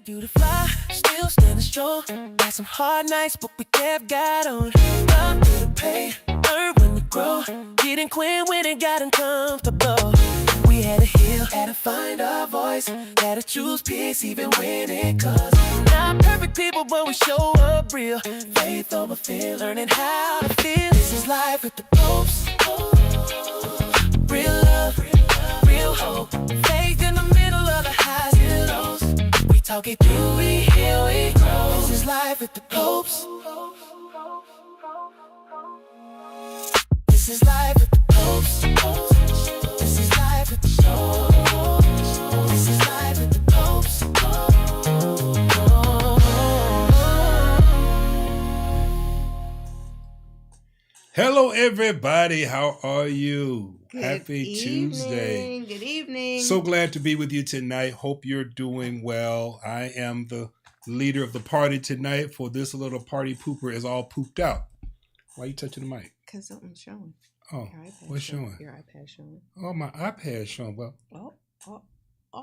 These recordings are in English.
You to fly, still standing strong. Got some hard nights, but we kept got on. Love to pay, learn when to grow. Getting quit when it got uncomfortable. We had to heal, had to find our voice. Had to choose peace even when it comes. Not perfect people, but we show up real. Faith over fear, learning how to feel. This is life with the popes. Real love, real hope. Faith in the middle of the highs and lows. We talk it through, we heal, we grow. This is life with the popes. This is life with the popes. Hello, everybody. How are you? Good Happy Tuesday. evening. Good evening. So glad to be with you tonight. Hope you're doing well. I am the leader of the party tonight, for this little party pooper is all pooped out. Why are you touching the mic? Because something's showing. Oh, what's showing? Your iPad showing. Oh, my iPad's showing. Well,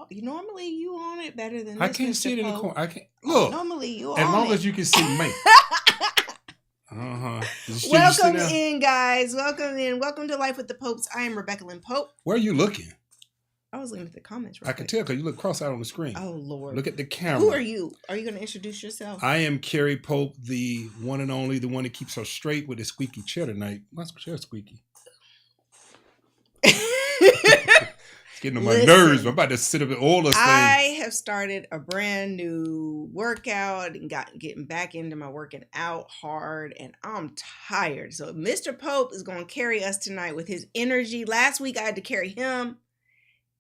Normally you on it better than this. I can't Mr. see it in the Pope. corner. I can't look. Normally you As on long it. as you can see me. Welcome in, guys. Welcome in. Welcome to Life with the Popes. I am Rebecca Lynn Pope. Where are you looking? I was looking at the comments. I can tell because you look cross-eyed on the screen. Oh, Lord. Look at the camera. Who are you? Are you going to introduce yourself? I am Carrie Pope, the one and only, the one that keeps her straight with the squeaky chair tonight. My chair squeaky. It's getting on my nerves. I'm about to sit up at all this thing. I have started a brand new workout and getting back into my working out hard, and I'm tired. So Mr. Pope is going to carry us tonight with his energy. Last week I had to carry him.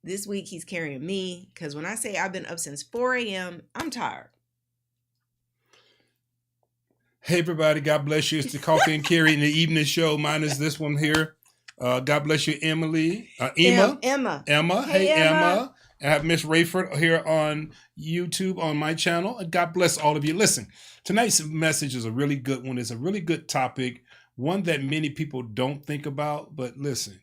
This week he's carrying me, because when I say I've been up since 4 a.m., I'm tired. Hey, everybody. God bless you. It's the Coffee and Carrie in the evening show. Mine is this one here. God bless you, Emily. Emma. Hey, Emma. I have Miss Rayford here on YouTube on my channel. And God bless all of you. Listen, tonight's message is a really good one. It's a really good topic, one that many people don't think about. But listen,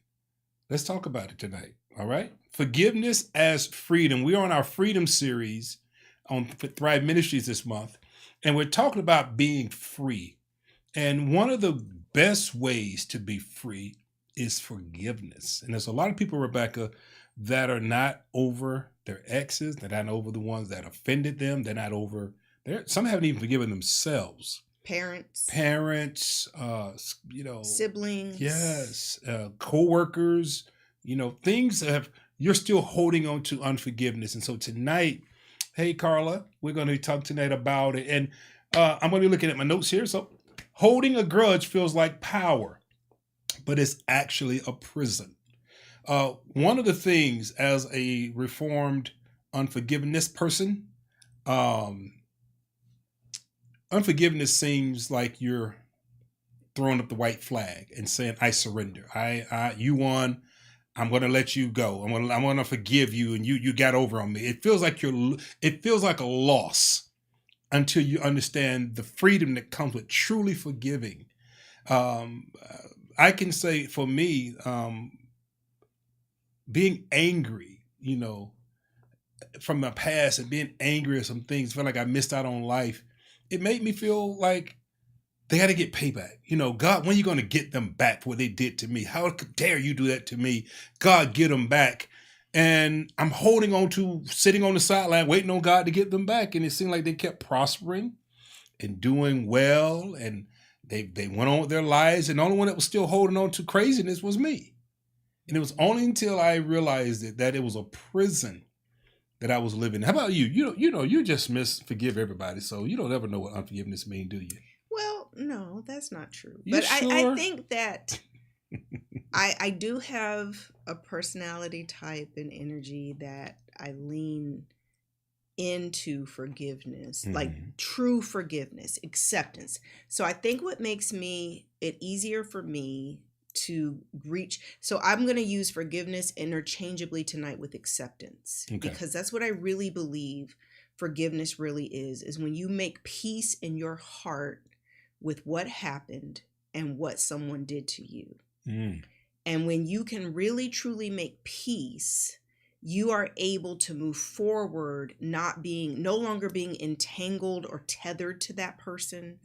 let's talk about it tonight. All right? Forgiveness as freedom. We're on our freedom series on Thrive Ministries this month, and we're talking about being free. And one of the best ways to be free is forgiveness. And there's a lot of people, Rebecca, that are not over their exes. They're not over the ones that offended them. They're not over. Some haven't even forgiven themselves. Parents, siblings. Yes, co-workers. Things that you're still holding on to unforgiveness. And so tonight, hey, Carla, we're going to talk tonight about it. And I'm going to be looking at my notes here. So holding a grudge feels like power, but it's actually a prison. One of the things as a reformed unforgiveness person, unforgiveness seems like you're throwing up the white flag and saying, I surrender. You won. I'm going to let you go. I'm going to forgive you, and you got over on me. It feels like a loss until you understand the freedom that comes with truly forgiving. I can say for me, being angry, from my past and being angry at some things, felt like I missed out on life. It made me feel like they had to get payback. God, when are you going to get them back for what they did to me? How dare you do that to me? God, get them back. And I'm holding on to, sitting on the sideline, waiting on God to get them back. And it seemed like they kept prospering and doing well. And they went on with their lives. And the only one that was still holding on to craziness was me. And it was only until I realized that it was a prison that I was living in. How about you? You just forgive everybody. So you don't ever know what unforgiveness means, do you? Well, no, that's not true. You but sure? I think that I do have a personality type and energy that I lean into forgiveness, like true forgiveness, acceptance. So I think what makes it easier for me to reach. So I'm going to use forgiveness interchangeably tonight with acceptance, because that's what I really believe forgiveness really is when you make peace in your heart with what happened and what someone did to you. And when you can really truly make peace, you are able to move forward, no longer being entangled or tethered to that person.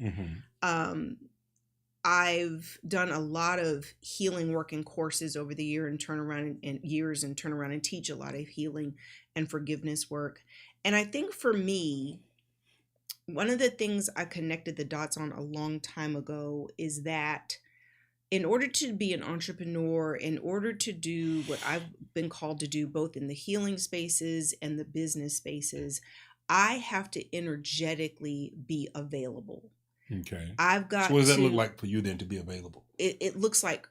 I've done a lot of healing work and courses over the year and turn around and teach a lot of healing and forgiveness work. And I think for me, one of the things I connected the dots on a long time ago is that in order to be an entrepreneur, in order to do what I've been called to do, both in the healing spaces and the business spaces, I have to energetically be available. Okay. So what does that look like for you then to be available? It looks like,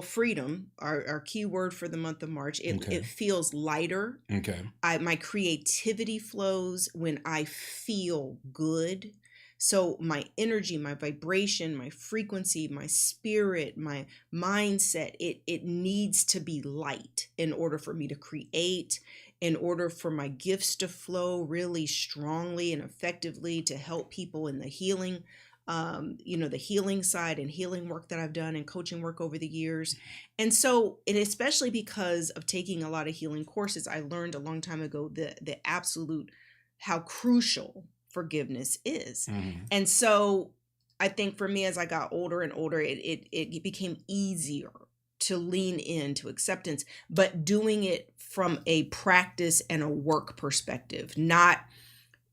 freedom, our key word for the month of March. It feels lighter. Okay. My creativity flows when I feel good. So my energy, my vibration, my frequency, my spirit, my mindset, it needs to be light in order for me to create, in order for my gifts to flow really strongly and effectively to help people in the healing, the healing side and healing work that I've done and coaching work over the years. And so, and especially because of taking a lot of healing courses, I learned a long time ago the absolute, how crucial forgiveness is. Mm-hmm. And so I think for me, as I got older and older, it became easier to lean into acceptance, but doing it from a practice and a work perspective, not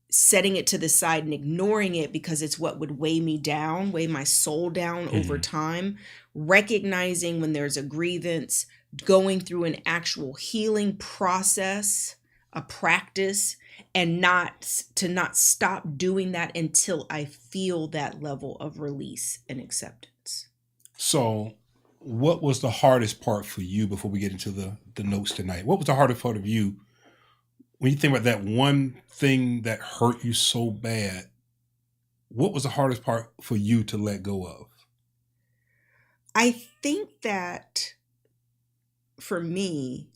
setting it to the side and ignoring it because it's what would weigh me down, weigh my soul down over time, recognizing when there's a grievance, going through an actual healing process, a practice, and not stop doing that until I feel that level of release and acceptance. So what was the hardest part for you before we get into the notes tonight? What was the hardest part of you when you think about that one thing that hurt you so bad? What was the hardest part for you to let go of? I think that for me,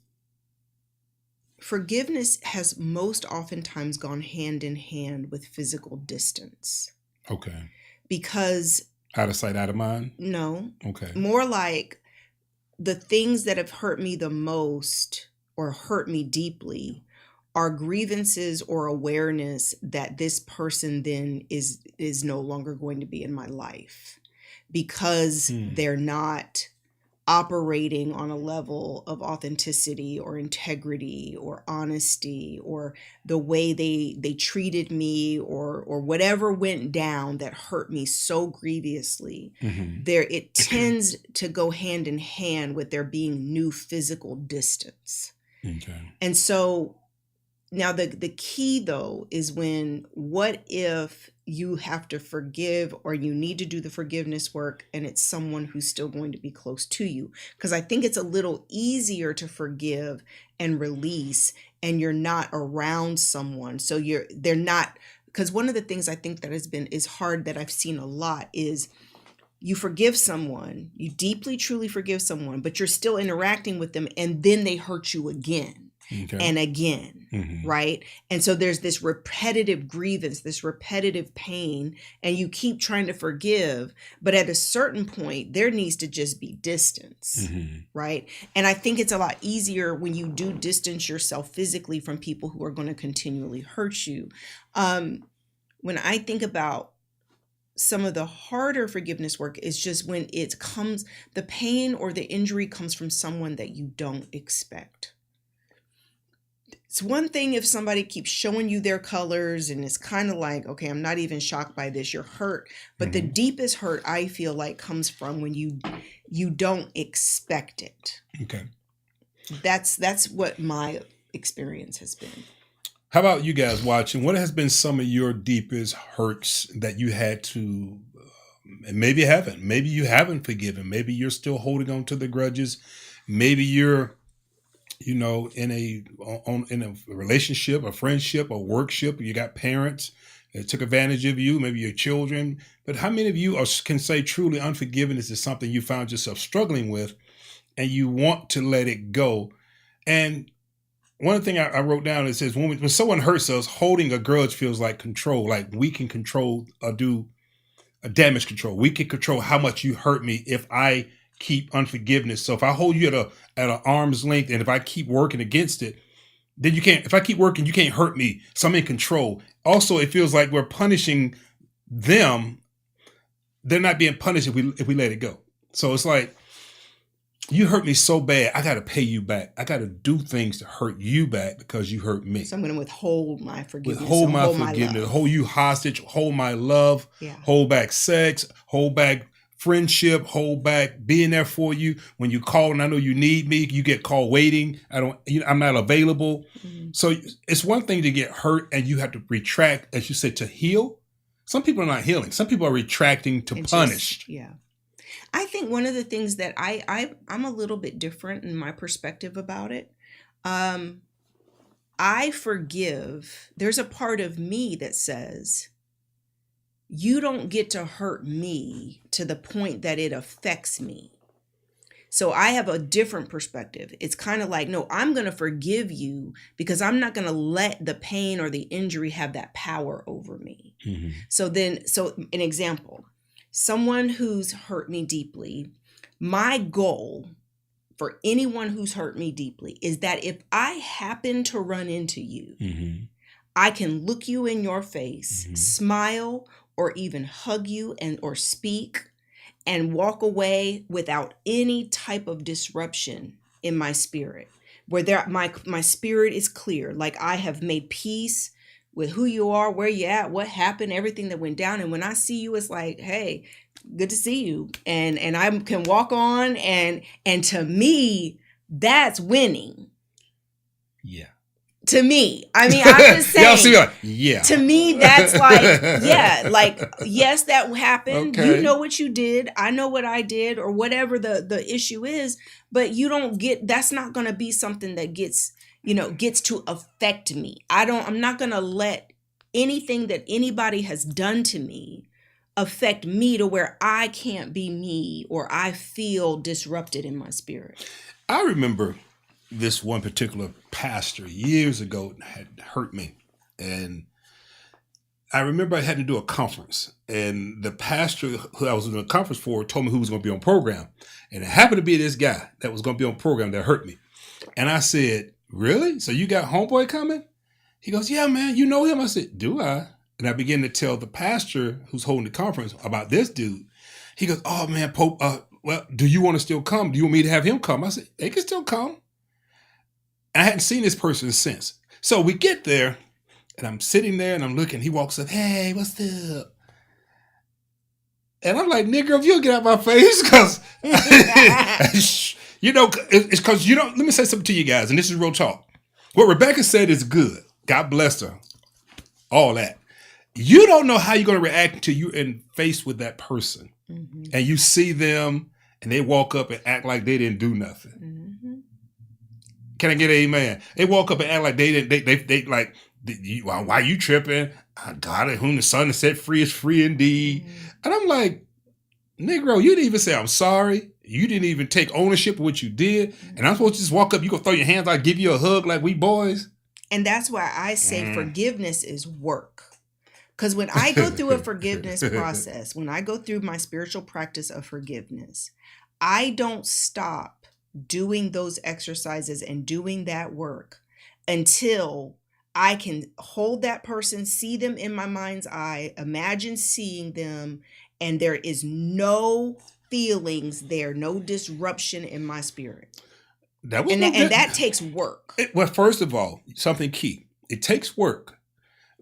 forgiveness has most oftentimes gone hand in hand with physical distance. Okay. Because out of sight, out of mind? No. Okay. More like the things that have hurt me the most or hurt me deeply are grievances or awareness that this person then is no longer going to be in my life because they're not operating on a level of authenticity or integrity or honesty, or the way they treated me, or whatever went down that hurt me so grievously. There, it tends to go hand in hand with there being new physical distance. Okay. And so now the key though is what if you have to forgive, or you need to do the forgiveness work, and it's someone who's still going to be close to you? Because I think it's a little easier to forgive and release, and you're not around someone. So they're not, because one of the things I think that is hard, that I've seen a lot, is you forgive someone, you deeply, truly forgive someone, but you're still interacting with them, and then they hurt you again. Okay. And again, right? And so there's this repetitive grievance, this repetitive pain, and you keep trying to forgive, but at a certain point, there needs to just be distance, right? And I think it's a lot easier when you do distance yourself physically from people who are going to continually hurt you. When I think about some of the harder forgiveness work, is just when the pain or the injury comes from someone that you don't expect. It's one thing if somebody keeps showing you their colors and it's kind of like, okay, I'm not even shocked by this, you're hurt. But the deepest hurt, I feel like, comes from when you don't expect it. Okay. That's what my experience has been. How about you guys watching? What has been some of your deepest hurts that you had to, maybe you haven't forgiven. Maybe you're still holding on to the grudges. Maybe you're in a relationship, a friendship, a workship, you got parents that took advantage of you, maybe your children. But how many of you can say truly unforgiveness is something you found yourself struggling with and you want to let it go? And one thing I wrote down, it says, when someone hurts us, holding a grudge feels like control, like we can control or do a damage control. We can control how much you hurt me if I keep unforgiveness. So if I hold you at an arm's length, and if I keep working against it, then you can't. If I keep working, you can't hurt me. So I'm in control. Also, it feels like we're punishing them. They're not being punished if we let it go. So it's like, you hurt me so bad, I got to pay you back. I got to do things to hurt you back because you hurt me. So I'm going to withhold my forgiveness. Hold my forgiveness. Hold you hostage. Hold my love. Yeah. Hold back sex. Hold back friendship. Hold back being there for you when you call and I know you need me. You get called waiting. I'm not available. So it's one thing to get hurt and you have to retract, as you said, to heal. Some people are not healing. Some people are retracting to punish. Yeah. I think one of the things that I'm a little bit different in my perspective about it. I forgive. There's a part of me that says, you don't get to hurt me to the point that it affects me. So I have a different perspective. It's kind of like, no, I'm going to forgive you because I'm not going to let the pain or the injury have that power over me. Mm-hmm. So an example, someone who's hurt me deeply, my goal for anyone who's hurt me deeply is that if I happen to run into you, mm-hmm. I can look you in your face, mm-hmm. smile, or even hug you or speak and walk away without any type of disruption in my spirit, where my spirit is clear. Like I have made peace with who you are, where you at, what happened, everything that went down. And when I see you, it's like, hey, good to see you. And I can walk on. And to me, that's winning. Yeah. To me, I mean, I'm just saying. Y'all see like, yeah. To me, that's like, yeah, like, yes, that happened. Okay. You know what you did. I know what I did, or whatever the issue is. But you don't get. That's not going to be something that gets to affect me. I'm not going to let anything that anybody has done to me affect me to where I can't be me or I feel disrupted in my spirit. I remember this one particular pastor years ago had hurt me. And I remember I had to do a conference, and the pastor who I was doing a conference for told me who was going to be on program. And it happened to be this guy that was going to be on program that hurt me. And I said, really? So you got homeboy coming? He goes, yeah, man, you know him? I said, do I? And I began to tell the pastor who's holding the conference about this dude. He goes, oh man, Pope, well, do you want to still come? Do you want me to have him come? I said, they can still come. And I hadn't seen this person since. So we get there, and I'm sitting there, and I'm looking. He walks up, hey, what's up? And I'm like, nigga, if you'll get out my face, because, it's because you don't, let me say something to you guys, and this is real talk. What Rebecca said is good. God bless her. All that. You don't know how you're going to react until you're in face with that person. Mm-hmm. And you see them, and they walk up and act like they didn't do nothing. Mm-hmm. Can I get an amen? They walk up and act like they didn't. They like, why are you tripping? God, whom the Son has set free is free indeed. Mm-hmm. And I'm like, Negro, you didn't even say I'm sorry. You didn't even take ownership of what you did. Mm-hmm. And I'm supposed to just walk up, you gonna throw your hands out, give you a hug like we boys? And that's why I say forgiveness is work. Because when I go through a forgiveness process, when I go through my spiritual practice of forgiveness, I don't stop doing those exercises and doing that work until I can hold that person, see them in my mind's eye, imagine seeing them, and there is no feelings there, no disruption in my spirit. That takes work. Well, first of all, something key. It takes work.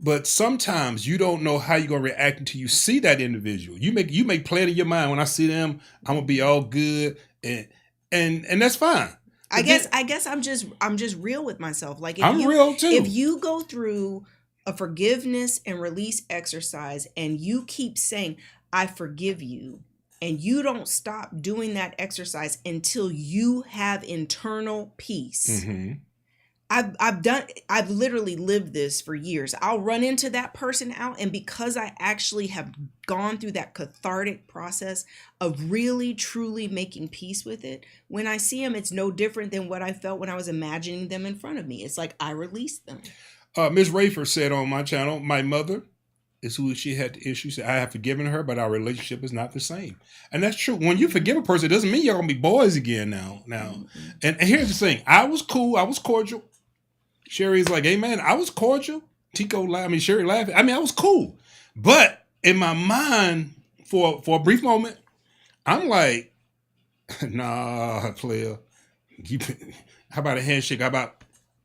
But sometimes you don't know how you're going to react until you see that individual. You make plan in your mind. When I see them, I'm going to be all good. And that's fine. I guess I'm just real with myself. Like real too. If you go through a forgiveness and release exercise and you keep saying, I forgive you, and you don't stop doing that exercise until you have internal peace. Mm-hmm. I've literally lived this for years. I'll run into that person out, and because I actually have gone through that cathartic process of really truly making peace with it, when I see them, it's no different than what I felt when I was imagining them in front of me. It's like I released them. Ms. Rayford said on my channel, my mother is who she had the issue. She said, I have forgiven her, but our relationship is not the same. And that's true. When you forgive a person, it doesn't mean you're going to be boys again now. Mm-hmm. And here's the thing. I was cool. I was cordial. Sherry's like, hey, man, I was cordial. Sherry laughed. I was cool. But in my mind, for a brief moment, I'm like, nah, player. How about a handshake? How about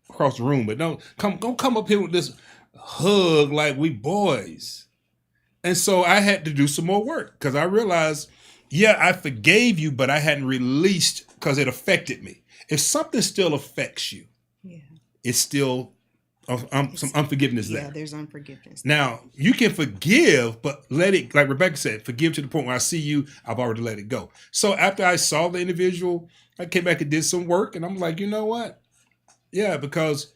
across the room? But don't come up here with this hug like we boys. And so I had to do some more work because I realized, yeah, I forgave you, but I hadn't released because it affected me. If something still affects you, it's still some unforgiveness there. Yeah, there's unforgiveness. Now, you can forgive, but let it, like Rebecca said, forgive to the point where I see you, I've already let it go. So after I saw the individual, I came back and did some work, and I'm like, you know what? Yeah, because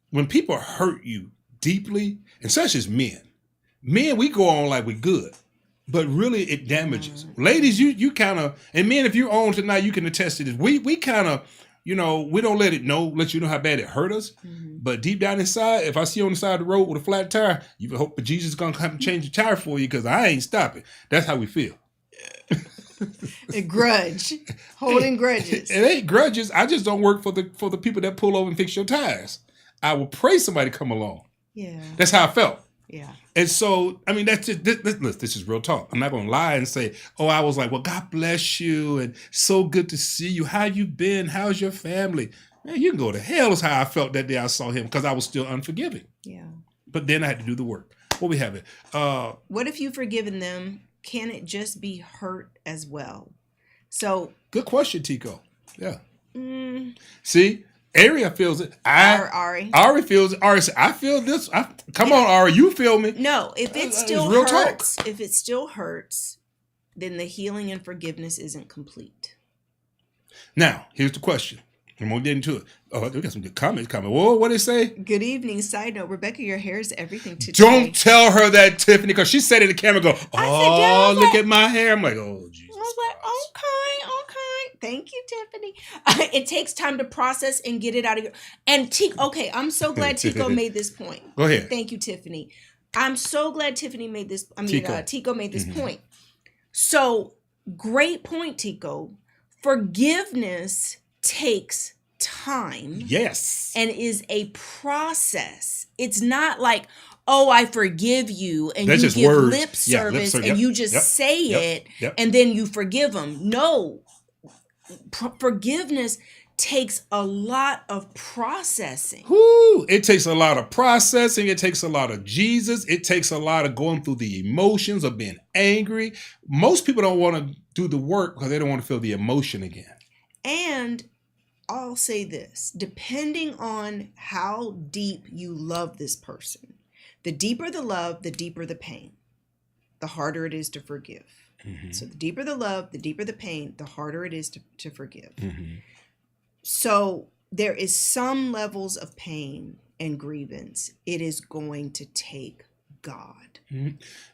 when people hurt you deeply, and such as men Men, we go on like we're good, but really it damages. Ladies, you kind of, and men, if you're on tonight, you can attest to this. We kind of, we don't let you know how bad it hurt us. But deep down inside, if I see you on the side of the road with a flat tire, you hope Jesus is going to come and change the tire for you because I ain't stopping. That's how we feel. A grudge. Holding grudges. It ain't grudges. I just don't work for the people that pull over and fix your tires. I will pray somebody come along. Yeah. That's how I felt. Yeah. And so, I mean, that's just, this is real talk. I'm not going to lie and say, oh, I was like, well, God bless you. And so good to see you. How you been? How's your family? Man, you can go to hell is how I felt that day I saw him because I was still unforgiving. Yeah. But then I had to do the work. What we have it. What if you've forgiven them? Can it just be hurt as well? So. Good question, Tico. Yeah. See? Ari feels it. Ari feels it. Ari said, I feel this. Come on, Ari, you feel me? No, if it still hurts, then the healing and forgiveness isn't complete. Now, here's the question. I'm going to get into it. Oh, we got some good comments coming. Whoa, what did it say? Good evening. Side note, Rebecca, your hair is everything today. Don't tell her that, Tiffany, because she said it in the camera, look at my hair. I'm like, oh, Jesus. I was like, okay. Thank you, Tiffany. It takes time to process and get it out of your... And okay, I'm so glad Tico made this point. Go ahead. Thank you, Tiffany. I'm so glad Tiffany made this... Tico made this point. So, great point, Tico. Forgiveness takes time. Yes. And is a process. It's not like, oh, I forgive you, and that's you just give words. lip service, and you just say it, and then you forgive them. No. Forgiveness takes a lot of processing. It takes a lot of processing. It takes a lot of Jesus. It takes a lot of going through the emotions of being angry. Most people don't want to do the work because they don't want to feel the emotion again. And I'll say this, depending on how deep you love this person, the deeper the love, the deeper the pain, the harder it is to forgive. So the deeper the love, the deeper the pain, the harder it is to forgive. So there is some levels of pain and grievance. It is going to take God.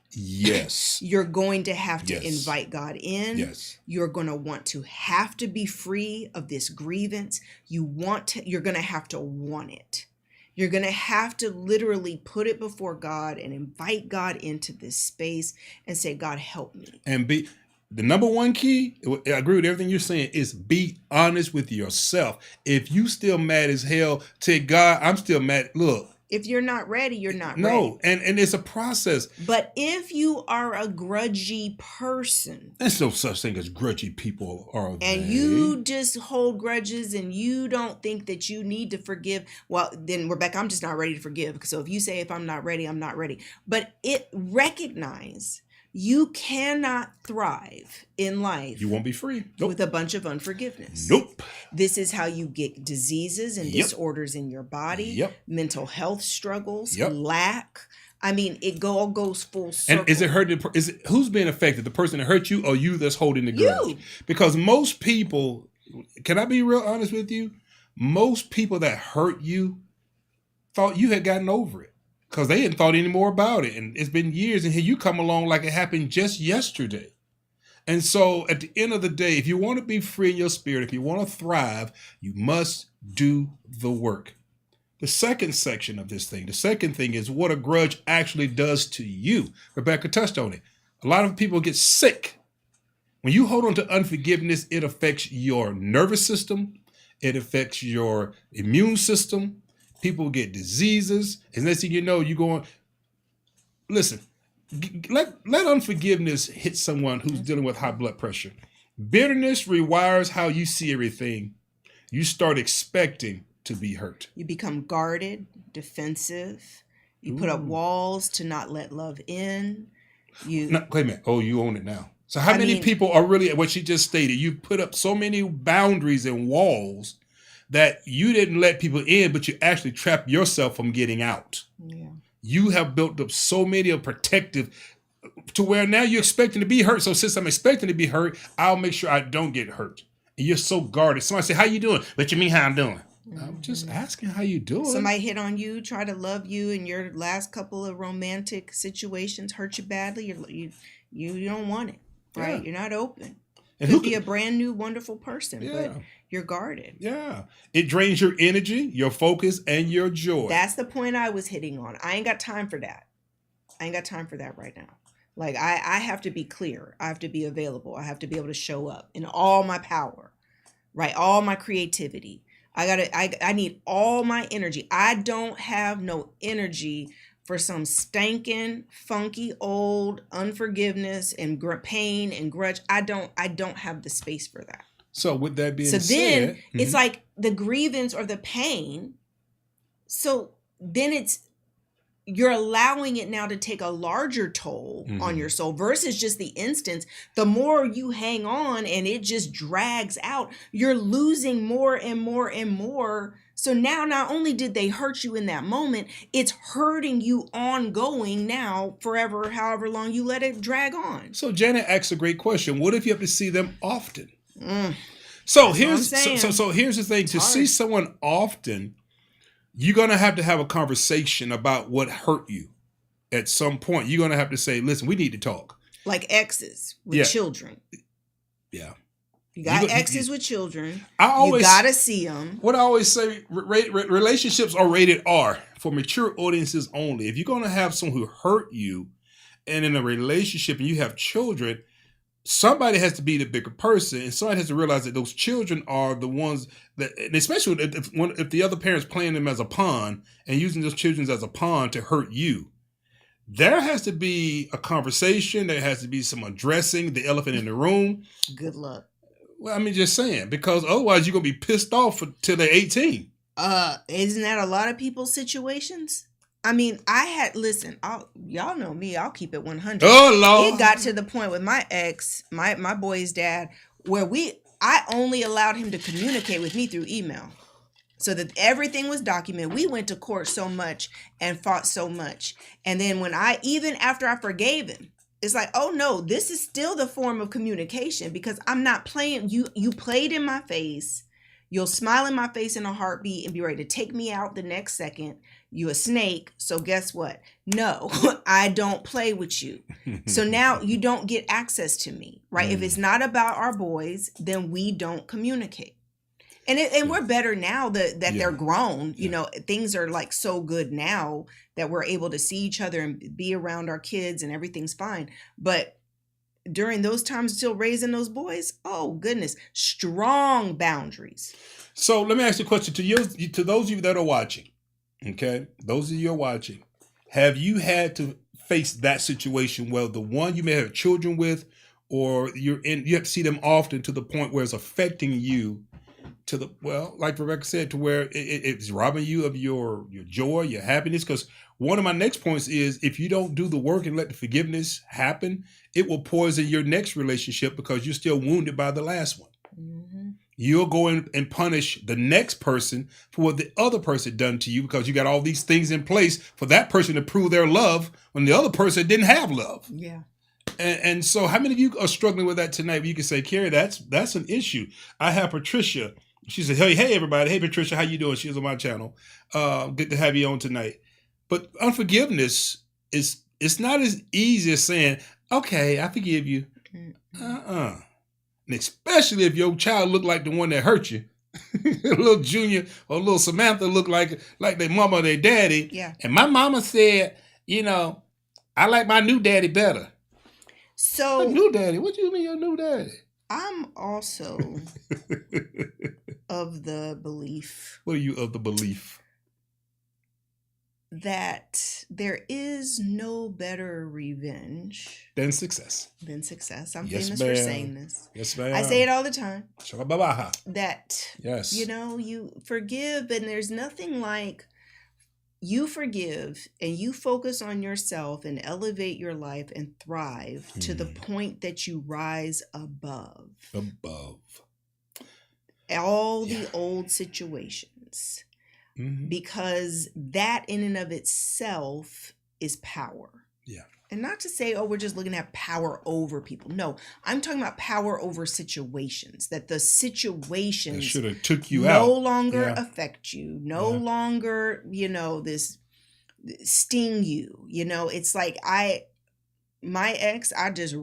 Yes. You're going to have to invite God in. Yes. You're going to have to be free of this grievance. You're going to have to want it. You're going to have to literally put it before God and invite God into this space and say, God, help me. And the number one key, I agree with everything you're saying, is be honest with yourself. If you still mad as hell, tell God, I'm still mad. Look. If you're not ready, you're not ready. No, and it's a process. But if you are a grudgy person. There's no such thing as grudgy people, are they? And you just hold grudges and you don't think that you need to forgive. Well, then, Rebecca, I'm just not ready to forgive. So if you say, if I'm not ready, I'm not ready. But recognize you cannot thrive in life. You won't be free. With a bunch of unforgiveness. Nope. This is how you get diseases and disorders in your body, mental health struggles, lack. I mean, it all goes full circle. And is it hurting? Who's being affected? The person that hurt you or you that's holding the grudge? You. Because most people, can I be real honest with you? Most people that hurt you thought you had gotten over it. Because they hadn't thought any more about it. And it's been years. And here you come along like it happened just yesterday. And so at the end of the day, if you want to be free in your spirit, if you want to thrive, you must do the work. The second section of this thing, the second thing is what a grudge actually does to you. Rebecca touched on it. A lot of people get sick. When you hold on to unforgiveness, it affects your nervous system. It affects your immune system. People get diseases. And next thing you know, you're going, listen, let unforgiveness hit someone who's dealing with high blood pressure. Bitterness rewires how you see everything. You start expecting to be hurt. You become guarded, defensive. You put up walls to not let love in. No, wait a minute. Oh, you own it now. So how many people are really, what she just stated, you put up so many boundaries and walls that you didn't let people in, but you actually trapped yourself from getting out. Yeah. You have built up so many of protective to where now you're expecting to be hurt. So since I'm expecting to be hurt, I'll make sure I don't get hurt. And you're so guarded. Somebody say, how you doing? What you mean how I'm doing? I'm just asking how you doing. Somebody hit on you, try to love you, and your last couple of romantic situations hurt you badly. You don't want it, right? Yeah. You're not open. It could be a brand new, wonderful person, but you're guarded. Yeah. It drains your energy, your focus, and your joy. That's the point I was hitting on. I ain't got time for that. I ain't got time for that right now. Like, I have to be clear. I have to be available. I have to be able to show up in all my power, right? All my creativity. I need all my energy. I don't have no energy for some stankin', funky, old unforgiveness and pain and grudge. I don't have the space for that. So with that being said, then it's like the grievance or the pain. So then you're allowing it now to take a larger toll on your soul versus just the instance. The more you hang on and it just drags out, you're losing more and more and more. So now not only did they hurt you in that moment, it's hurting you ongoing now forever, however long you let it drag on. So Janet asks a great question. What if you have to see them often? So here's the thing. To see someone often, you're going to have a conversation about what hurt you. At some point, you're going to have to say, listen, we need to talk. Like exes with children. Yeah. You got exes with children. You got to see them. What I always say, relationships are rated R for mature audiences only. If you're going to have someone who hurt you and in a relationship and you have children, somebody has to be the bigger person, and somebody has to realize that those children are the ones that, especially if the other parent's playing them as a pawn and using those children as a pawn to hurt you. There has to be a conversation. There has to be some addressing the elephant in the room. Good luck. Well, I mean, just saying, because otherwise you're going to be pissed off till they're 18. Isn't that a lot of people's situations? I mean, y'all know me, I'll keep it 100. Oh, Lord. It got to the point with my ex, my boy's dad, where I only allowed him to communicate with me through email so that everything was documented. We went to court so much and fought so much. And then even after I forgave him, it's like, oh no, this is still the form of communication because I'm not playing. You played in my face. You'll smile in my face in a heartbeat and be ready to take me out the next second. You a snake, so guess what? No, I don't play with you. So now you don't get access to me, right? If it's not about our boys, then we don't communicate. And we're better now that they're grown. You know, things are like so good now that we're able to see each other and be around our kids and everything's fine. But during those times, still raising those boys, oh goodness, strong boundaries. So let me ask you a question to those of you that are watching. Okay, those of you who are watching, have you had to face that situation where the one you may have children with, or you have to see them often to the point where it's affecting you like Rebecca said, to where it's robbing you of your joy, your happiness? Because one of my next points is if you don't do the work and let the forgiveness happen, it will poison your next relationship because you're still wounded by the last one. Mm-hmm. You'll go in and punish the next person for what the other person done to you because you got all these things in place for that person to prove their love when the other person didn't have love. Yeah. And so how many of you are struggling with that tonight? You can say, Carrie, that's an issue. I have Patricia. She said, hey, everybody. Hey, Patricia, how you doing? She's on my channel. Good to have you on tonight. But unforgiveness it's not as easy as saying, okay, I forgive you. And especially if your child look like the one that hurt you. Little Junior or little Samantha look like their mama or their daddy. Yeah. And my mama said, I like my new daddy better. So my new daddy? What do you mean your new daddy? I'm also of the belief. What are you of the belief? That there is no better revenge than success. I'm famous for saying this. Yes, ma'am. I say it all the time. That yes, you forgive, and there's nothing like you forgive and you focus on yourself and elevate your life and thrive to the point that you rise above all the old situations. Mm-hmm. Because that in and of itself is power. Yeah. And not to say, oh, we're just looking at power over people. No, I'm talking about power over situations, that the situations that should have took you no out. longer affect you, no longer, this sting you. It's like my ex, I just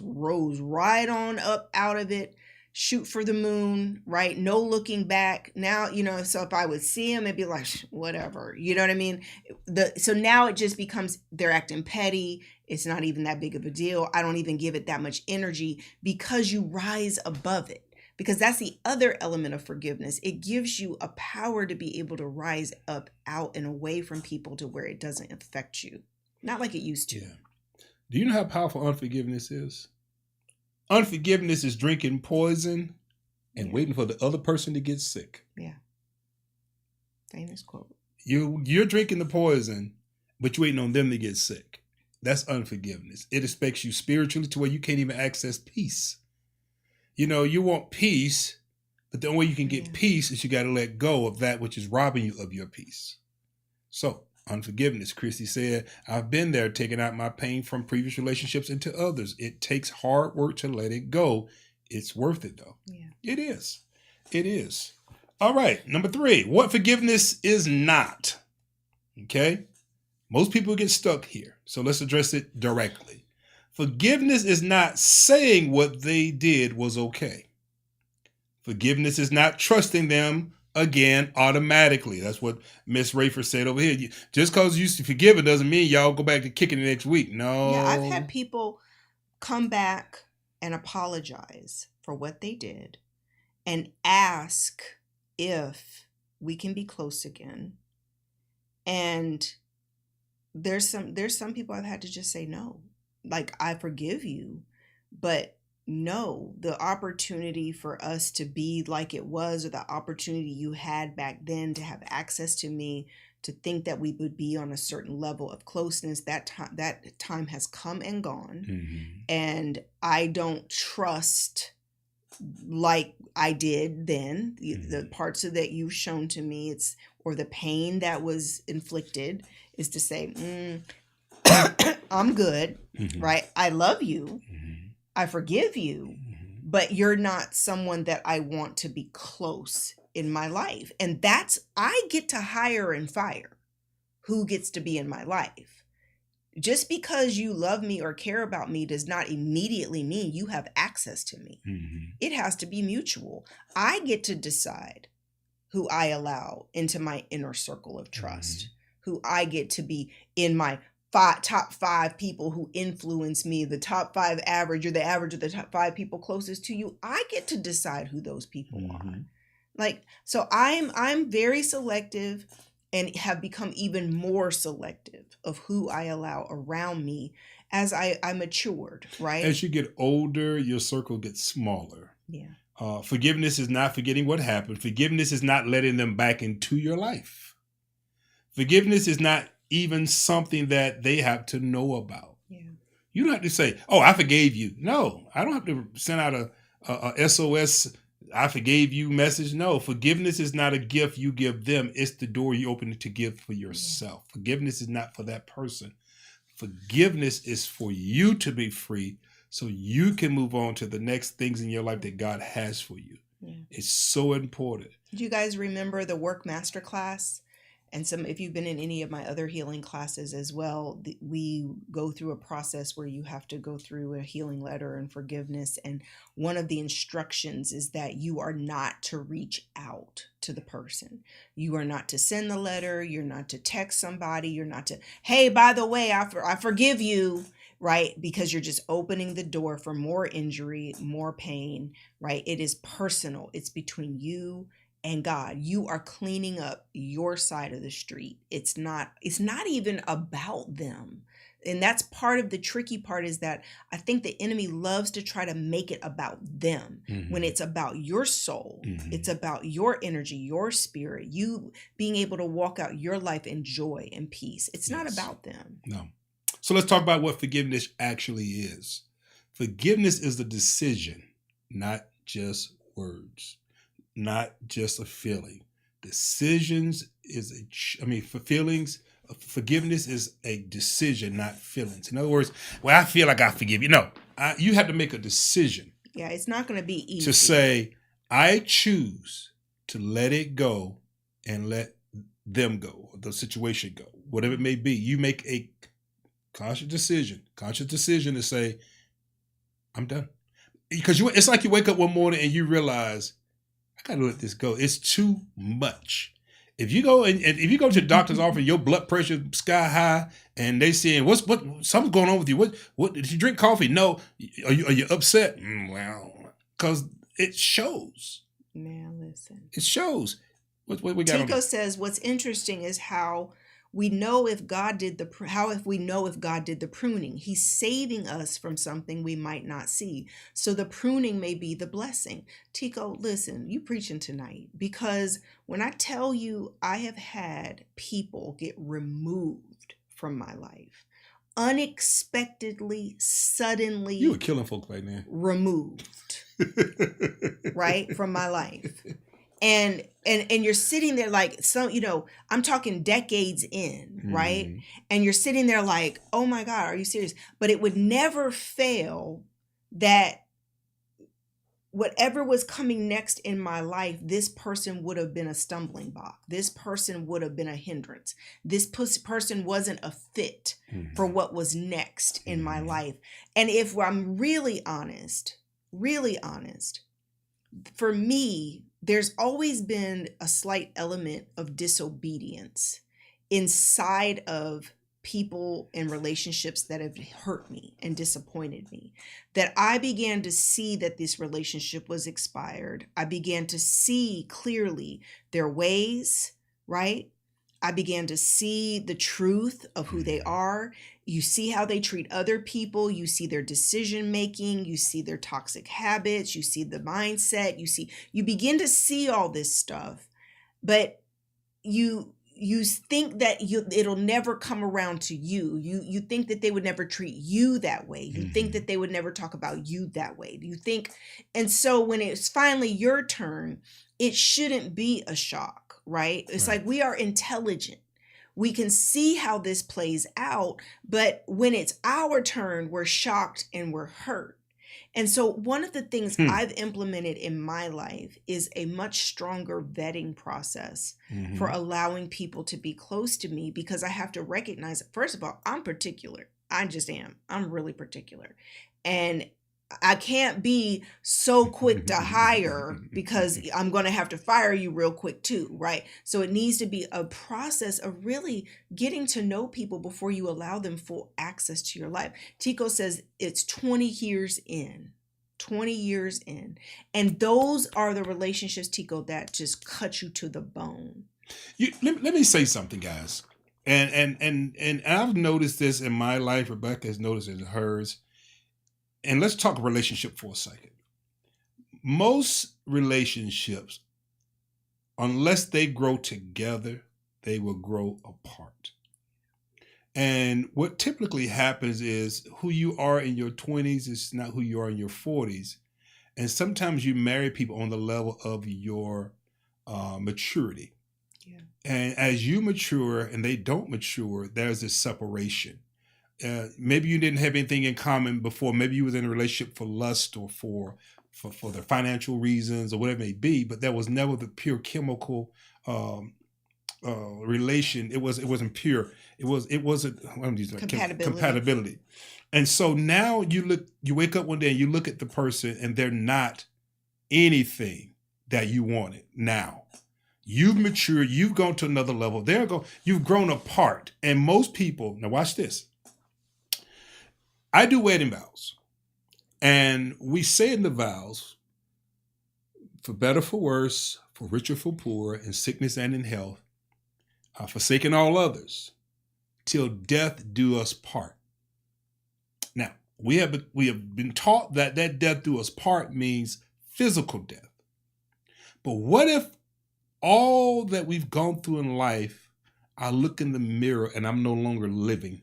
rose right on up out of it, shoot for the moon, right? No looking back. Now, so if I would see him, it'd be like, whatever, you know what I mean? So now it just becomes, they're acting petty. It's not even that big of a deal. I don't even give it that much energy, because you rise above it. Because that's the other element of forgiveness. It gives you a power to be able to rise up, out and away from people to where it doesn't affect you. Not like it used to. Yeah. Do you know how powerful unforgiveness is? Unforgiveness is drinking poison and waiting for the other person to get sick. Yeah. Famous quote. You're drinking the poison, but you're waiting on them to get sick. That's unforgiveness. It affects you spiritually to where you can't even access peace. You want peace, but the only way you can get peace is you got to let go of that which is robbing you of your peace. So, unforgiveness. Christy said, I've been there, taking out my pain from previous relationships into others. It takes hard work to let it go. It's worth it, though. Yeah. It is. It is. All right. Number 3, what forgiveness is not. Okay. Most people get stuck here. So let's address it directly. Forgiveness is not saying what they did was okay. Forgiveness is not trusting them again automatically. That's what Miss Rayford said over here. Just because you forgive it doesn't mean y'all go back to kicking the next week. No. Yeah, I've had people come back and apologize for what they did and ask if we can be close again. And there's some people I've had to just say no. Like, I forgive you, but no, the opportunity for us to be like it was, or the opportunity you had back then to have access to me, to think that we would be on a certain level of closeness, that time has come and gone. Mm-hmm. And I don't trust like I did then. The parts of that you've shown to me, or the pain that was inflicted, is to say, I'm good, right? I love you. I forgive you, but you're not someone that I want to be close in my life. And I get to hire and fire who gets to be in my life. Just because you love me or care about me does not immediately mean you have access to me. It has to be mutual. I get to decide who I allow into my inner circle of trust, who I get to be in my top 5 people who influence me, the top 5 average, or the average of the top 5 people closest to you. I get to decide who those people are. Like, so I'm very selective, and have become even more selective of who I allow around me as I matured, right? As you get older, your circle gets smaller. Yeah. Forgiveness is not forgetting what happened. Forgiveness is not letting them back into your life. Forgiveness is not even something that they have to know about. Yeah. You don't have to say, oh, I forgave you. No, I don't have to send out a SOS, I forgave you message. No, forgiveness is not a gift you give them. It's the door you open to give for yourself. Yeah. Forgiveness is not for that person. Forgiveness is for you to be free so you can move on to the next things in your life that God has for you. Yeah. It's so important. Do you guys remember the Work Masterclass? And if you've been in any of my other healing classes as well, we go through a process where you have to go through a healing letter and forgiveness. And one of the instructions is that you are not to reach out to the person. You are not to send the letter. You're not to text somebody. You're not to, hey, by the way, I forgive you, right? Because you're just opening the door for more injury, more pain, right? It is personal. It's between you and God. You are cleaning up your side of the street. It's not even about them. And that's part of the tricky part, is that I think the enemy loves to try to make it about them when it's about your soul. It's about your energy, your spirit, you being able to walk out your life in joy and peace. It's not about them. No. So let's talk about what forgiveness actually is. Forgiveness is a decision, not just words. Not just a feeling. Decisions for feelings Forgiveness is a decision, not feelings. In other words, well, I feel like I forgive you. No, you have to make a decision. Yeah, it's not going to be easy. To say, I choose to let it go and let them go, or the situation go, whatever it may be. You make a conscious decision to say, I'm done. Because it's like you wake up one morning and you realize, I got to let this go. It's too much. If you go and if you go to the doctor's office, your blood pressure sky high, and they saying, what something's going on with you? What did you drink coffee? No. Are you upset? Well, because it shows. Man, listen. It shows. What we got? Tico says, what's interesting is how we know if God did the pruning. He's saving us from something we might not see. So the pruning may be the blessing. Tico, listen, you preaching tonight, because when I tell you I have had people get removed from my life, unexpectedly, suddenly, you were killing folks right now. Removed, right, from my life. And you're sitting there like, I'm talking decades in, right? Mm. And you're sitting there like, oh my God, are you serious? But it would never fail that whatever was coming next in my life, this person would have been a stumbling block. This person would have been a hindrance. This person wasn't a fit for what was next in my life. And if I'm really honest, for me, there's always been a slight element of disobedience inside of people and relationships that have hurt me and disappointed me, that I began to see that this relationship was expired. I began to see clearly their ways, right? I began to see the truth of who they are. You see how they treat other people. You see their decision making. You see their toxic habits. You see the mindset. You begin to see all this stuff, but you think that it'll never come around to you. You think that they would never treat you that way. You think that they would never talk about you that way. You think, and so when it's finally your turn, it shouldn't be a shock. Right? It's like we are intelligent. We can see how this plays out, but when it's our turn, we're shocked and we're hurt. And so one of the things I've implemented in my life is a much stronger vetting process for allowing people to be close to me, because I have to recognize, first of all, I'm particular. I just am. I'm really particular. And I can't be so quick to hire, because I'm going to have to fire you real quick too, right? So it needs to be a process of really getting to know people before you allow them full access to your life. Tico says it's 20 years in. And those are the relationships, Tico, that just cut you to the bone. Let me say something, guys. And I've noticed this in my life. Rebecca has noticed it in hers. And let's talk relationship for a second. Most relationships, unless they grow together, they will grow apart. And what typically happens is who you are in your 20s is not who you are in your 40s. And sometimes you marry people on the level of your maturity. Yeah. And as you mature and they don't mature, there's this separation. Maybe you didn't have anything in common before. Maybe you was in a relationship for lust or for the financial reasons or whatever it may be, but there was never the pure chemical relation. It wasn't pure. It wasn't compatibility. And so now you wake up one day and you look at the person and they're not anything that you wanted. Now you've matured. You've gone to another level. You've grown apart. And most people, now watch this. I do wedding vows, and we say in the vows, for better, for worse, for richer, for poor, in sickness and in health, forsaking all others, till death do us part. Now, we have been taught that death do us part means physical death. But what if all that we've gone through in life, I look in the mirror and I'm no longer living?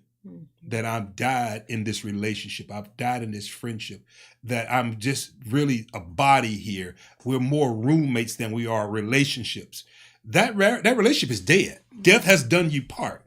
That I've died in this relationship. I've died in this friendship. That I'm just really a body here. We're more roommates than we are relationships. That relationship is dead. Death has done you part.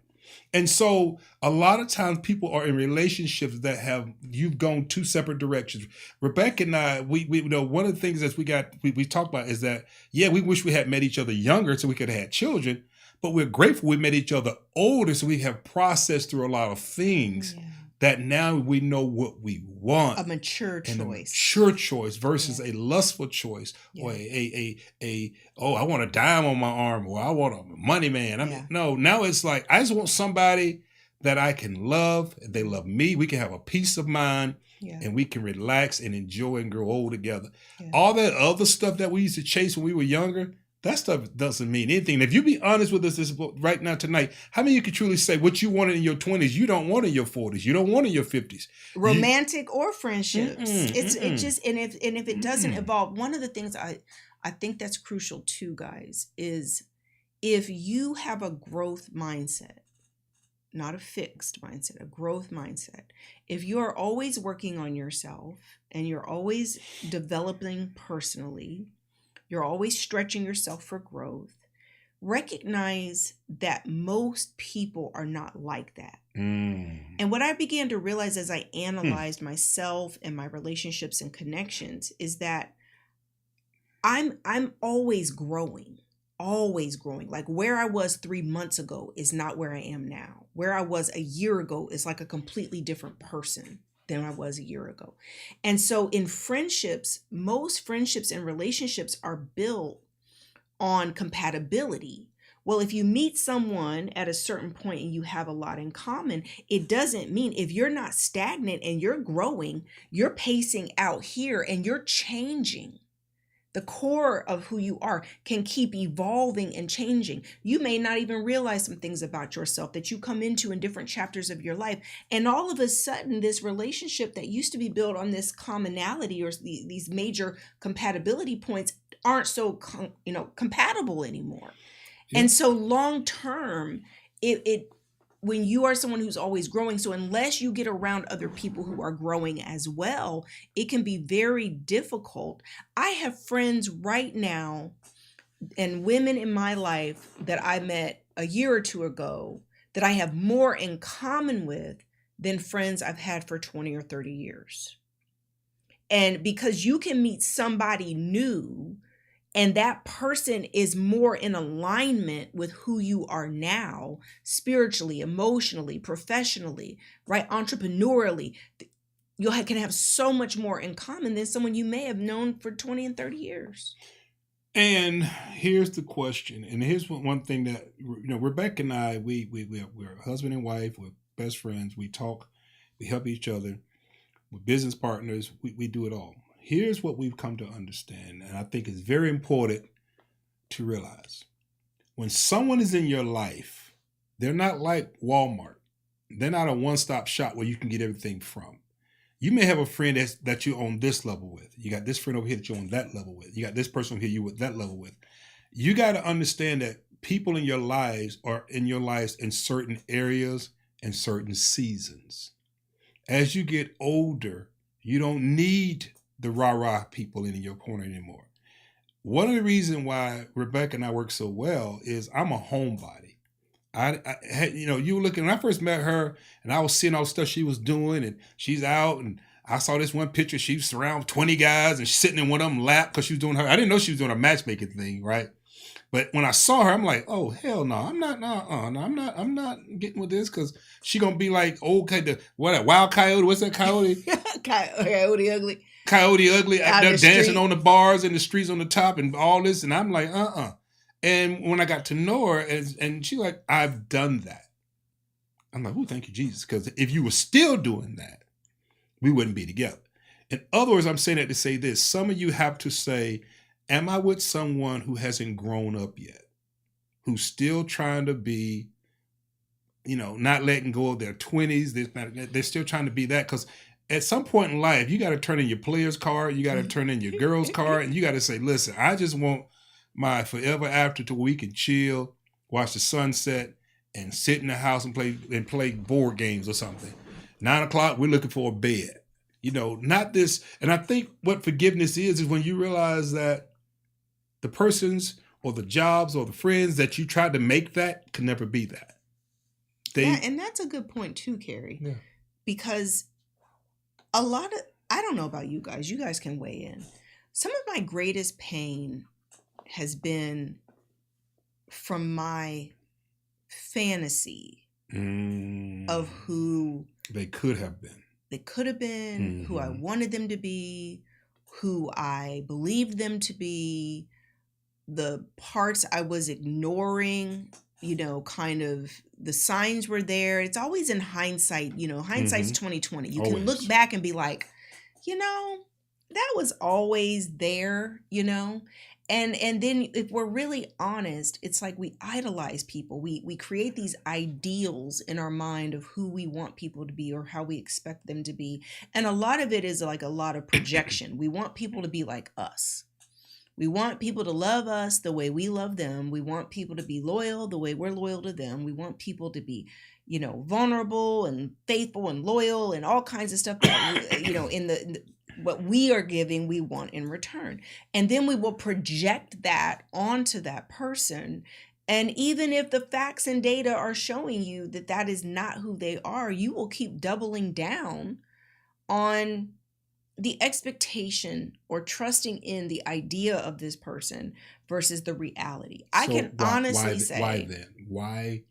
And so a lot of times people are in relationships that you've gone two separate directions. Rebecca and I, we know one of the things that we talked about is that, yeah, we wish we had met each other younger so we could have had children, but we're grateful we met each other older so we have processed through a lot of things that now we know what we want. A mature choice. A mature choice versus a lustful choice or I want a dime on my arm or I want a money man. No, now it's like, I just want somebody that I can love. They love me. We can have a peace of mind and we can relax and enjoy and grow old together. Yeah. All that other stuff that we used to chase when we were younger, that stuff doesn't mean anything. If you be honest with us right now tonight, how many of you can truly say what you wanted in your 20s, you don't want in your 40s, you don't want in your 50s? Romantic or friendships. It just and if it doesn't evolve, one of the things I think that's crucial too, guys, is if you have a growth mindset, not a fixed mindset, a growth mindset. If you are always working on yourself and you're always developing personally, you're always stretching yourself for growth, recognize that most people are not like that. And what I began to realize as I analyzed myself and my relationships and connections is that I'm always growing. Like where I was 3 months ago is not where I am now. Where I was a year ago is like a completely different person than I was a year ago. And so in friendships, most friendships and relationships are built on compatibility. Well, if you meet someone at a certain point and you have a lot in common, it doesn't mean if you're not stagnant and you're growing, you're pacing out here and you're changing. The core of who you are can keep evolving and changing. You may not even realize some things about yourself that you come into in different chapters of your life. And all of a sudden, this relationship that used to be built on this commonality or these major compatibility points aren't so compatible anymore. Yeah. And so long term, when you are someone who's always growing, so unless you get around other people who are growing as well, it can be very difficult. I have friends right now and women in my life that I met a year or two ago that I have more in common with than friends I've had for 20 or 30 years. And because you can meet somebody new and that person is more in alignment with who you are now, spiritually, emotionally, professionally, right? Entrepreneurially, you can have so much more in common than someone you may have known for 20 and 30 years. And here's the question. And here's one thing that, Rebecca and I, we're husband and wife, we're best friends. We talk, we help each other. We're business partners. We do it all. Here's what we've come to understand, and I think it's very important to realize. When someone is in your life, they're not like Walmart. They're not a one-stop shop where you can get everything from. You may have a friend that you're on this level with. You got this friend over here that you're on that level with. You got this person over here you're with that level with. You got to understand that people in your lives are in your lives in certain areas and certain seasons. As you get older, you don't need the rah-rah people in your corner anymore. One of the reasons why Rebecca and I work so well is I'm a homebody. You were looking, when I first met her and I was seeing all the stuff she was doing and she's out and I saw this one picture, she was around 20 guys and she's sitting in one of them lap because she was doing I didn't know she was doing a matchmaking thing, right? But when I saw her, I'm like, oh, hell no, I'm not getting with this because she going to be like, wild coyote, what's that coyote? Coyote ugly. Coyote ugly out there dancing on the bars and the streets on the top and all this. And I'm like, And when I got to know her and she's like, I've done that. I'm like, oh, thank you, Jesus. Because if you were still doing that, we wouldn't be together. In other words, I'm saying that to say this. Some of you have to say, am I with someone who hasn't grown up yet? Who's still trying to be, not letting go of their 20s. They're still trying to be that because at some point in life, you got to turn in your player's card, you got to turn in your girl's card, and you got to say, listen, I just want my forever after to where we can chill, watch the sunset, and sit in the house and play board games or something. 9:00, we're looking for a bed. Not this. And I think what forgiveness is when you realize that the persons or the jobs or the friends that you tried to make that can never be that. And that's a good point too, Carrie. Yeah. Because I don't know about you guys can weigh in. Some of my greatest pain has been from my fantasy of who they could have been. Who I wanted them to be, who I believed them to be, the parts I was ignoring, kind of the signs were there. It's always in hindsight, hindsight's 2020. You can look back and be like, that was always there, And then if we're really honest, it's like we idolize people. We create these ideals in our mind of who we want people to be or how we expect them to be. And a lot of it is like a lot of projection. We want people to be like us. We want people to love us the way we love them. We want people to be loyal the way we're loyal to them. We want people to be, vulnerable and faithful and loyal and all kinds of stuff that, what we are giving, we want in return. And then we will project that onto that person. And even if the facts and data are showing you that that is not who they are, you will keep doubling down on the expectation or trusting in the idea of this person versus the reality. I can honestly say. Why then? Why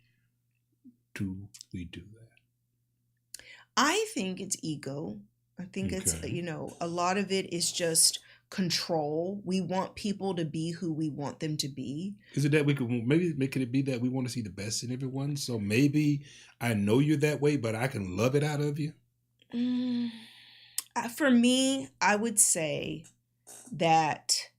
do we do that? I think it's ego. I think it's, a lot of it is just control. We want people to be who we want them to be. Is it that we could maybe make it be that we want to see the best in everyone? So maybe I know you're that way, but I can love it out of you? For me, I would say that,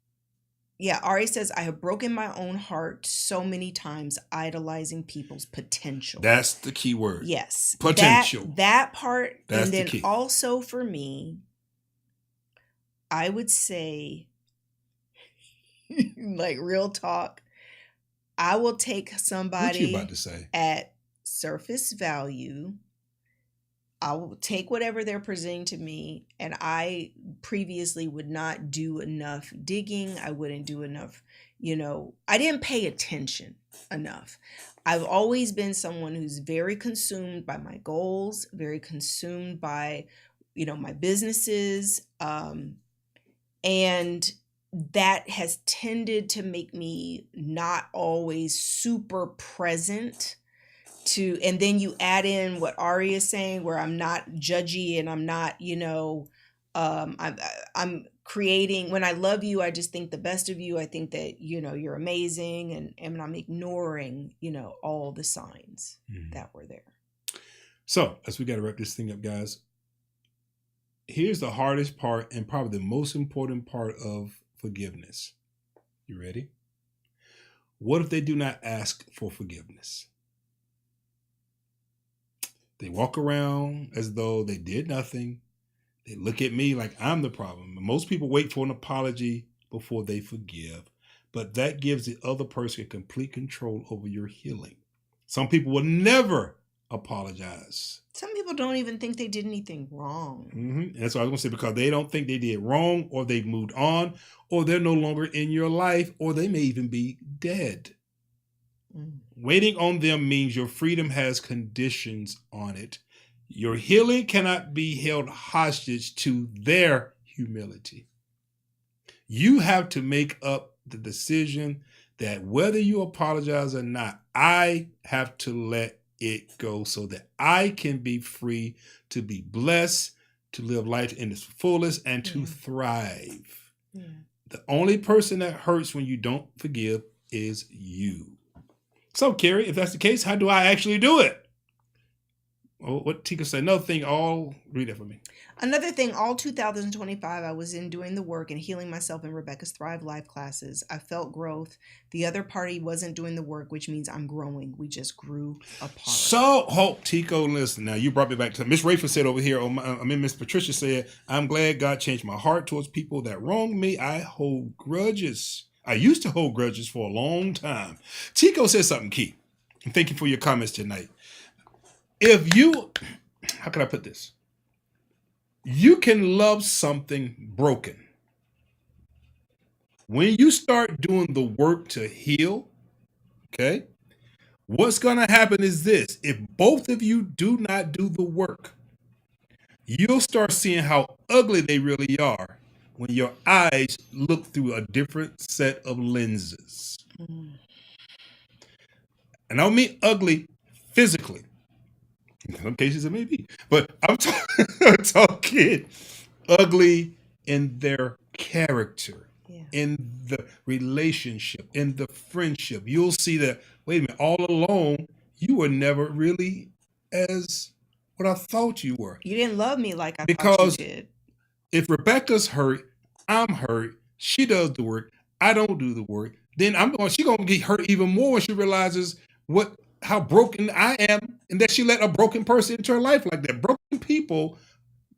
Ari says, I have broken my own heart so many times idolizing people's potential. That's the key word. Yes. Potential. That part. That's and then the key. Also for me, I would say, like real talk, I will take somebody what you about to say? At surface value. I will take whatever they're presenting to me, and I previously would not do enough digging. I wouldn't do enough, I didn't pay attention enough. I've always been someone who's very consumed by my goals, very consumed by, my businesses. And that has tended to make me not always super present. And then you add in what Ari is saying, where I'm not judgy and I'm not, I'm creating, when I love you, I just think the best of you. I think that, you're amazing. And I'm ignoring, all the signs that were there. So as we got to wrap this thing up, guys, here's the hardest part and probably the most important part of forgiveness. You ready? What if they do not ask for forgiveness? They walk around as though they did nothing. They look at me like I'm the problem. Most people wait for an apology before they forgive, but that gives the other person complete control over your healing. Some people will never apologize. Some people don't even think they did anything wrong. And that's what I was going to say, because they don't think they did wrong, or they've moved on, or they're no longer in your life, or they may even be dead. Waiting on them means your freedom has conditions on it. Your healing cannot be held hostage to their humility. You have to make up the decision that whether you apologize or not, I have to let it go so that I can be free to be blessed, to live life in its fullest, and to thrive. The only person that hurts when you don't forgive is you. So, Carrie, if that's the case, how do I actually do it? Oh, what Tika said. Another thing, read that for me. Another thing, all 2025, I was in doing the work and healing myself in Rebecca's Thrive Live classes. I felt growth. The other party wasn't doing the work, which means I'm growing. We just grew apart. So, Tico, listen. Now, you brought me back to Miss Rayford said over here, Miss Patricia said, I'm glad God changed my heart towards people that wronged me. I hold grudges. I used to hold grudges for a long time. Tico said something key. And thank you for your comments tonight. How can I put this? You can love something broken. When you start doing the work to heal, okay, What's going to happen is this. If both of you do not do the work, you'll start seeing how ugly they really are when your eyes look through a different set of lenses. Mm. And I don't mean ugly physically. In some cases it may be. But I'm talking ugly in their character, in the relationship, in the friendship. You'll see that, wait a minute, all along, you were never really as what I thought you were. You didn't love me like I because thought you did. If Rebecca's hurt, I'm hurt. She does the work. I don't do the work. Then she's gonna get hurt even more when she realizes how broken I am, and that she let a broken person into her life like that. Broken people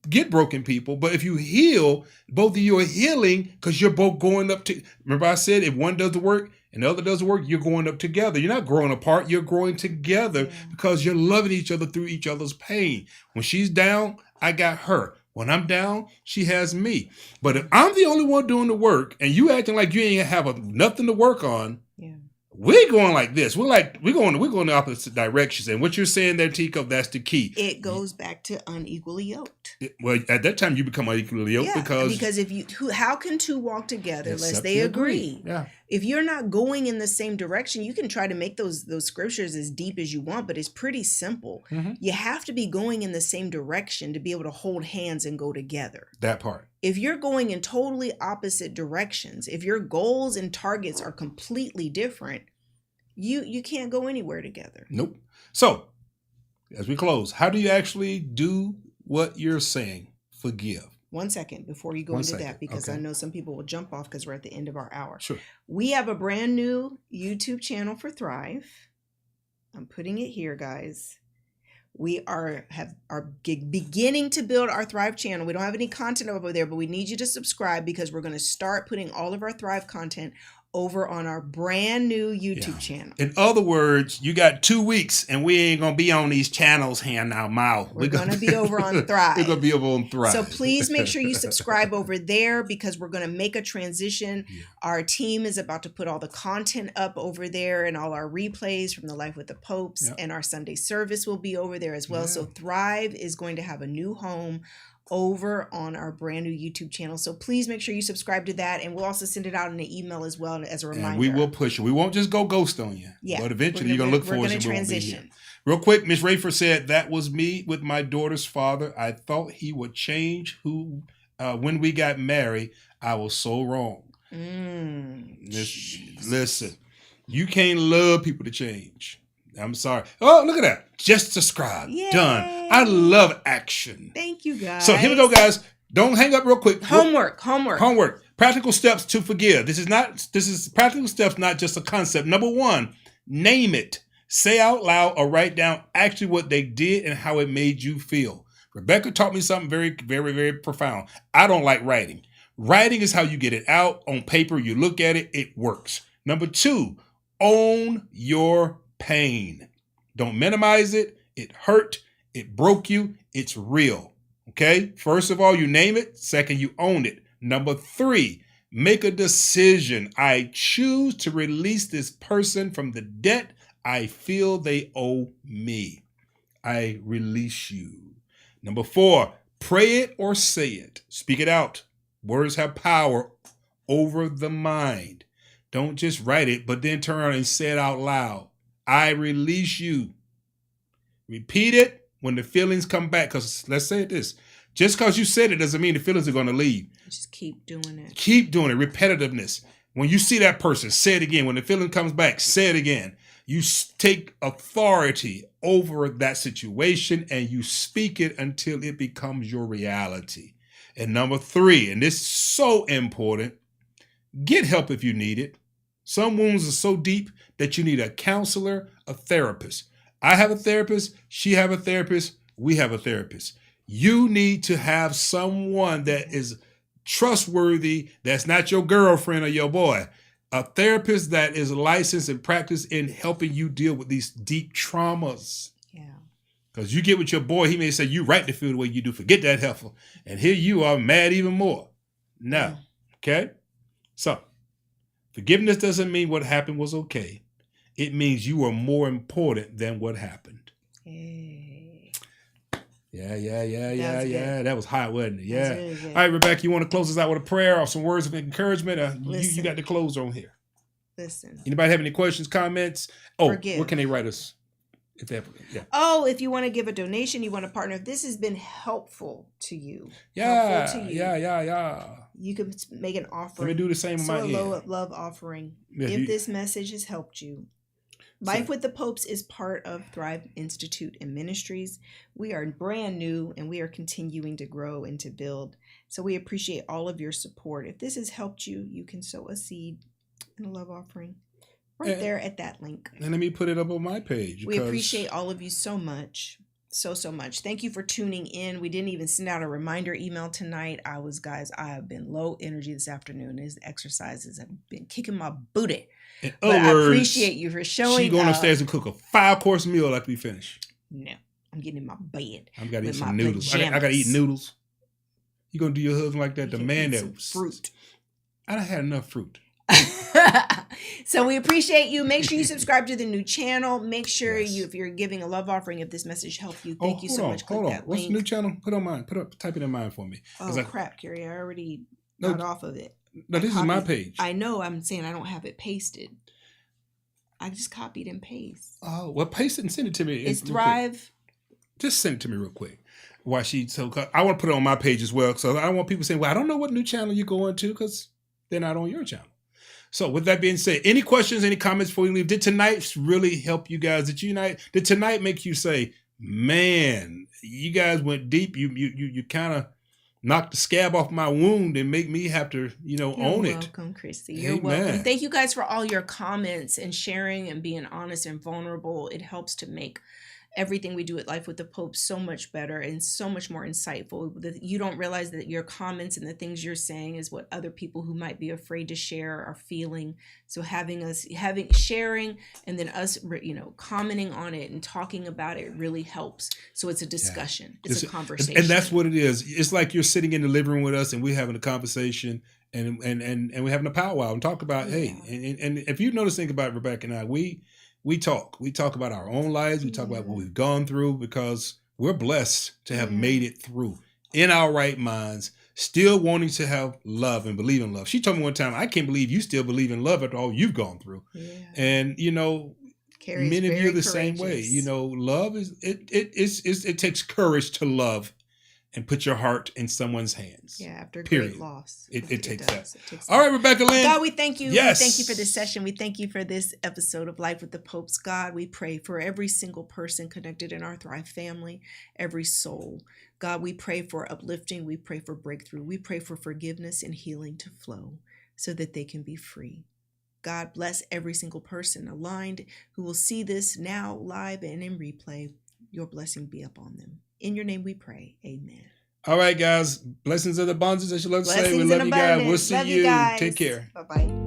get broken people, but if you heal, both of you are healing because you're both going up to. Remember, I said if one does the work and the other does the work, you're going up together. You're not growing apart. You're growing together because you're loving each other through each other's pain. When she's down, I got her. When I'm down, she has me. But if I'm the only one doing the work and you acting like you ain't have nothing to work on, we're going like this. We're going in opposite directions. And what you're saying there, Teacup, that's the key. It goes back to unequally yoked. Well, at that time you become unequally yoked because if you, how can two walk together unless they agree? Yeah. If you're not going in the same direction, you can try to make those scriptures as deep as you want, but it's pretty simple. Mm-hmm. You have to be going in the same direction to be able to hold hands and go together. That part. If you're going in totally opposite directions, if your goals and targets are completely different, you can't go anywhere together. Nope. So, as we close, how do you actually do what you're saying? Forgive. 1 second before you go into that, because I know some people will jump off because we're at the end of our hour. Sure. We have a brand new YouTube channel for Thrive. I'm putting it here, guys. We are beginning to build our Thrive channel. We don't have any content over there, but we need you to subscribe because we're going to start putting all of our Thrive content over on our brand new YouTube channel. In other words, you got 2 weeks and we ain't going to be on these channels here now. We're going to be over on Thrive. We're going to be over on Thrive. So please make sure you subscribe over there because we're going to make a transition. Yeah. Our team is about to put all the content up over there and all our replays from the Life with the Popes, and our Sunday service will be over there as well. So Thrive is going to have a new home over on our brand new YouTube channel. So please make sure you subscribe to that, and we'll also send it out in an email as well as a reminder. And we will push you. We won't just go ghost on you. Yeah. But eventually you're going to look for us. We're going to transition. Real quick, Miss Rayford said, that was me with my daughter's father. I thought he would change when we got married. I was so wrong. Listen, you can't love people to change. I'm sorry. Oh, look at that. Just subscribe. Yay. Done. I love action. Thank you, guys. So here we go, guys. Don't hang up real quick. Homework. Practical steps to forgive. This is practical steps, not just a concept. Number 1, name it. Say out loud or write down actually what they did and how it made you feel. Rebecca taught me something very, very, very profound. I don't like writing. Writing is how you get it out on paper. You look at it, it works. Number 2, own your pain. Don't minimize it. It hurt. It broke you. It's real. Okay? First of all, you name it. Second, you own it. Number 3, make a decision. I choose to release this person from the debt I feel they owe me. I release you. Number 4, pray it or say it. Speak it out. Words have power over the mind. Don't just write it, but then turn around and say it out loud. I release you. Repeat it when the feelings come back. Because let's say this. Just because you said it doesn't mean the feelings are going to leave. Just keep doing it. Keep doing it. Repetitiveness. When you see that person, say it again. When the feeling comes back, say it again. You take authority over that situation and you speak it until it becomes your reality. And number 3, and this is so important, get help if you need it. Some wounds are so deep that you need a counselor, a therapist. I have a therapist. She have a therapist. We have a therapist. You need to have someone that is trustworthy, that's not your girlfriend or your boy. A therapist that is licensed and practiced in helping you deal with these deep traumas. Yeah. Because you get with your boy, he may say, you right to feel the way you do. Forget that heifer. And here you are mad even more. No. Okay? So, forgiveness doesn't mean what happened was okay. it means you are more important than what happened. Hey. Yeah. That was hot, wasn't it? Yeah. Good. All right, Rebecca, you want to close us out with a prayer or some words of encouragement? You got the close on here. Listen. Anybody have any questions, comments? Oh, Forgive. What can they write us? If you want to give a donation, you want to partner, if this has been helpful to you. Yeah. You can make an offering. Let me do the same on my end. Love offering. If this message has helped you. Life with the Popes is part of Thrive Institute and Ministries. We are brand new and we are continuing to grow and to build. So we appreciate all of your support. If this has helped you, you can sow a seed and a love offering there at that link. And let me put it up on my page. We appreciate all of you so much. So much. Thank you for tuning in. We didn't even send out a reminder email tonight. I have been low energy this afternoon. These exercises have been kicking my booty. But I appreciate you for showing She's going upstairs and cook a 5-course meal after we finish. No, I'm getting in my bed. I've got to eat some noodles. I got to eat noodles. You going to do your husband like that? The man that was fruit. I done had enough fruit. So we appreciate you. Make sure you subscribe to the new channel. Make sure if you're giving a love offering, if this message helped you, thank you so much. Hold on. What's the new channel? Put on mine. Type it in mine for me. Oh crap, Carrie! I already got off of it. No, this is my page. I know. I'm saying I don't have it pasted. I just copied and paste. Oh well, paste it and send it to me. It's Thrive. Just send it to me real quick. I want to put it on my page as well. So I don't want people saying, "Well, I don't know what new channel you're going to," because they're not on your channel. So with that being said, any questions, any comments before we leave? Did tonight really help you guys? Did tonight make you say, man, you guys went deep. You kind of knocked the scab off my wound and make me have to, own it. You're welcome, Christy. You're welcome. Thank you guys for all your comments and sharing and being honest and vulnerable. It helps to make everything we do at Life with the Pope so much better and so much more insightful. You don't realize that your comments and the things you're saying is what other people who might be afraid to share are feeling. So sharing and then us, commenting on it and talking about it really helps. So it's a discussion. Yeah. It's a conversation. And that's what it is. It's like you're sitting in the living room with us and we're having a conversation and we're having a powwow and talk about, hey, and if you notice, think about Rebecca and I, we talk about our own lives. We talk about what we've gone through because we're blessed to have made it through in our right minds, still wanting to have love and believe in love. She told me one time, I can't believe you still believe in love after all you've gone through. Yeah. And, Carrie's many of you are the courageous. same way. Love it takes courage to love and put your heart in someone's hands. Yeah, after Period. Great loss. It takes that. All right, Rebecca Lynn. God, we thank you. Yes. We thank you for this session. We thank you for this episode of Life with the Popes. God, we pray for every single person connected in our Thrive family, every soul. God, we pray for uplifting. We pray for breakthrough. We pray for forgiveness and healing to flow so that they can be free. God, bless every single person aligned who will see this now live and in replay. Your blessing be upon them. In your name we pray. Amen. All right, guys. Blessings and abundance, as you love to say. We love you guys. We'll see you. Take care. Bye-bye.